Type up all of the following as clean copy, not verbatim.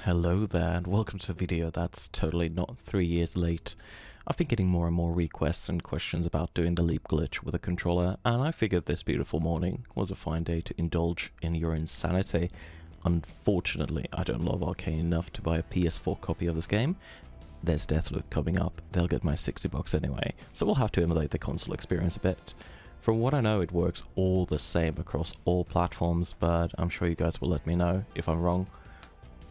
Hello there, and welcome to a video that's totally not 3 years late. I've been getting more and more requests and questions about doing the leap glitch with a controller, and I figured this beautiful morning was a fine day to indulge in your insanity. Unfortunately, I don't love Arcane enough to buy a PS4 copy of this game. There's Deathloop coming up, they'll get my $60 anyway, so we'll have to emulate the console experience a bit. From what I know, it works all the same across all platforms, but I'm sure you guys will let me know if I'm wrong.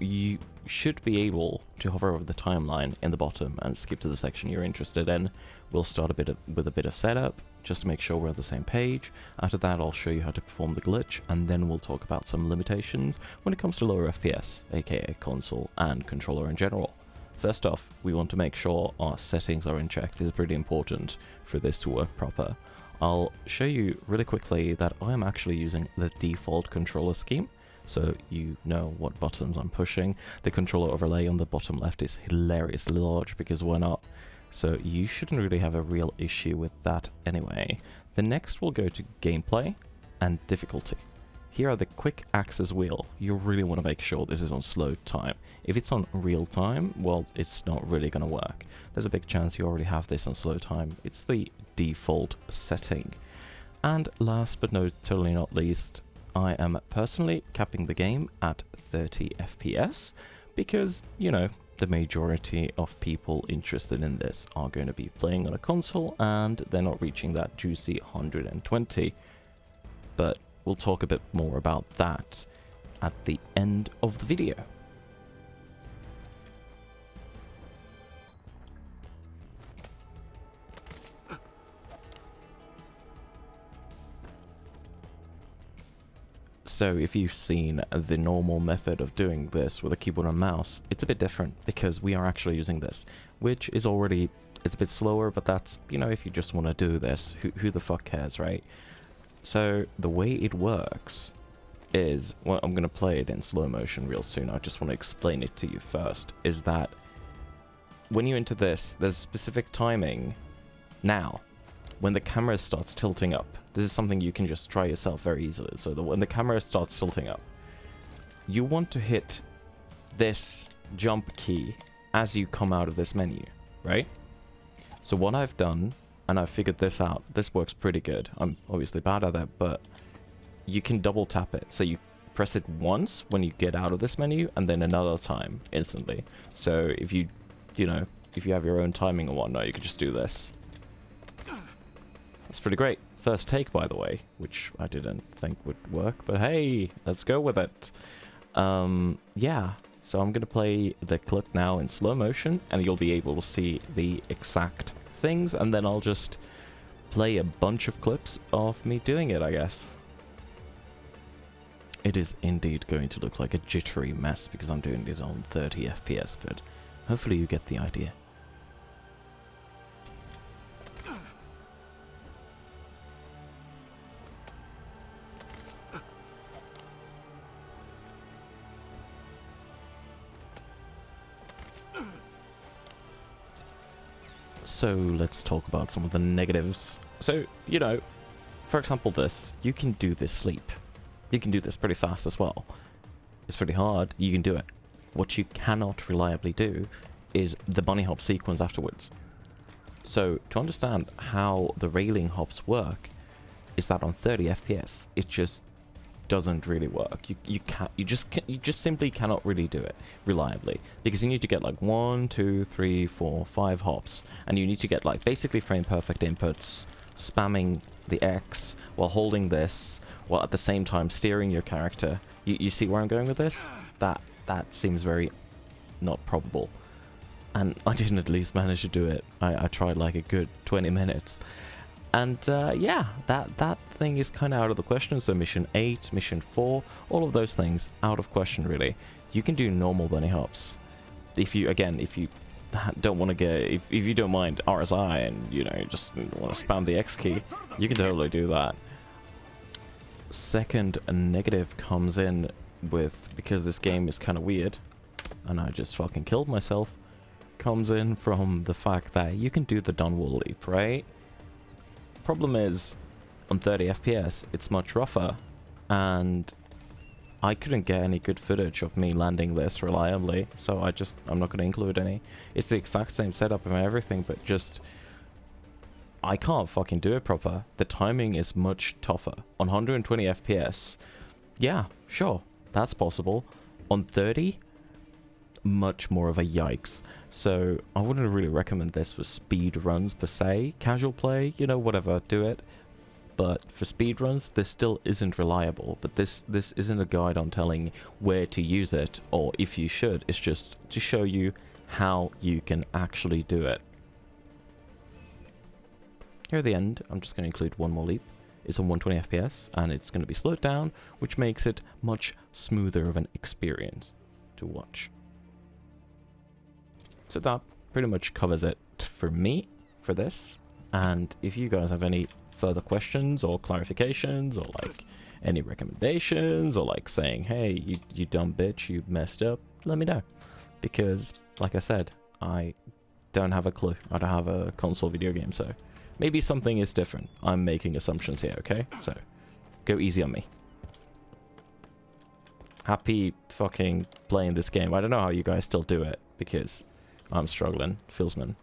You should be able to hover over the timeline in the bottom and skip to the section you're interested in. We'll start with a bit of setup, just to make sure we're on the same page. After that, I'll show you how to perform the glitch, and then we'll talk about some limitations when it comes to lower FPS, aka console and controller in general. First off, we want to make sure our settings are in check. This is pretty important for this to work proper. I'll show you really quickly that I am actually using the default controller scheme, so you know what buttons I'm pushing. The controller overlay on the bottom left is hilariously large because why not? So you shouldn't really have a real issue with that anyway. The next we'll go to gameplay and difficulty. Here are the quick axis wheel. You really want to make sure this is on slow time. If it's on real time, well, it's not really going to work. There's a big chance you already have this on slow time. It's the default setting. And last but totally not least, I am personally capping the game at 30 FPS because, you know, the majority of people interested in this are going to be playing on a console and they're not reaching that juicy 120. But we'll talk a bit more about that at the end of the video. So if you've seen the normal method of doing this with a keyboard and mouse, it's a bit different because we are actually using this, which is already, it's a bit slower, but that's, you know, if you just want to do this, who the fuck cares, right? So the way it works is, well, I'm going to play it in slow motion real soon, I just want to explain it to you first, is that when you enter this, there's specific timing now. When the camera starts tilting up, this is something you can just try yourself very easily. So when the camera starts tilting up, you want to hit this jump key as you come out of this menu, right? So what I've done, and I've figured this out, this works pretty good. I'm obviously bad at that, but you can double tap it. So you press it once when you get out of this menu, and then another time instantly. So if you know, if you have your own timing and whatnot, you can just do this. That's pretty great. First take, by the way, which I didn't think would work, but hey, let's go with it. Yeah, so I'm gonna play the clip now in slow motion, and you'll be able to see the exact things, and then I'll just play a bunch of clips of me doing it, I guess. It is indeed going to look like a jittery mess because I'm doing this on 30 FPS, but hopefully you get the idea. So let's talk about some of the negatives. So, you know, for example this, you can do this sleep. You can do this pretty fast as well. It's pretty hard, you can do it. What you cannot reliably do is the bunny hop sequence afterwards. So to understand how the railing hops work is that on 30 FPS, it just doesn't really work. You just simply cannot really do it reliably because you need to get like 1, 2, 3, 4, 5 hops, and you need to get like basically frame perfect inputs, spamming the X while holding this, while at the same time steering your character. You see where I'm going with this? That seems very not probable, and I didn't at least manage to do it. I tried like a good 20 minutes. And yeah, that thing is kind of out of the question. So mission 8, mission 4, all of those things out of question really. You can do normal bunny hops. If you don't want to get, if you don't mind RSI and, you know, just want to spam the X key, you can totally do that. Second negative comes in with, because this game is kind of weird, and I just fucking killed myself, comes in from the fact that you can do the Dunwall leap, right? Problem is, on 30 FPS, it's much rougher, and I couldn't get any good footage of me landing this reliably, so I'm not going to include any. It's the exact same setup and everything, but just, I can't fucking do it proper. The timing is much tougher. On 120 FPS, yeah, sure, that's possible. On 30, much more of a yikes. So I wouldn't really recommend this for speed runs per se. Casual play, you know, whatever, do it. But for speed runs, this still isn't reliable. But this isn't a guide on telling where to use it or if you should. It's just to show you how you can actually do it. Here at the end, I'm just going to include one more leap. It's on 120 FPS and it's going to be slowed down, which makes it much smoother of an experience to watch. So that pretty much covers it for me for this. And if you guys have any further questions or clarifications or like any recommendations or like saying, hey, you dumb bitch, you messed up, let me know. Because like I said, I don't have a clue. I don't have a console video game, so maybe something is different. I'm making assumptions here, okay? So go easy on me. Happy fucking playing this game. I don't know how you guys still do it because I'm struggling. Feelsman.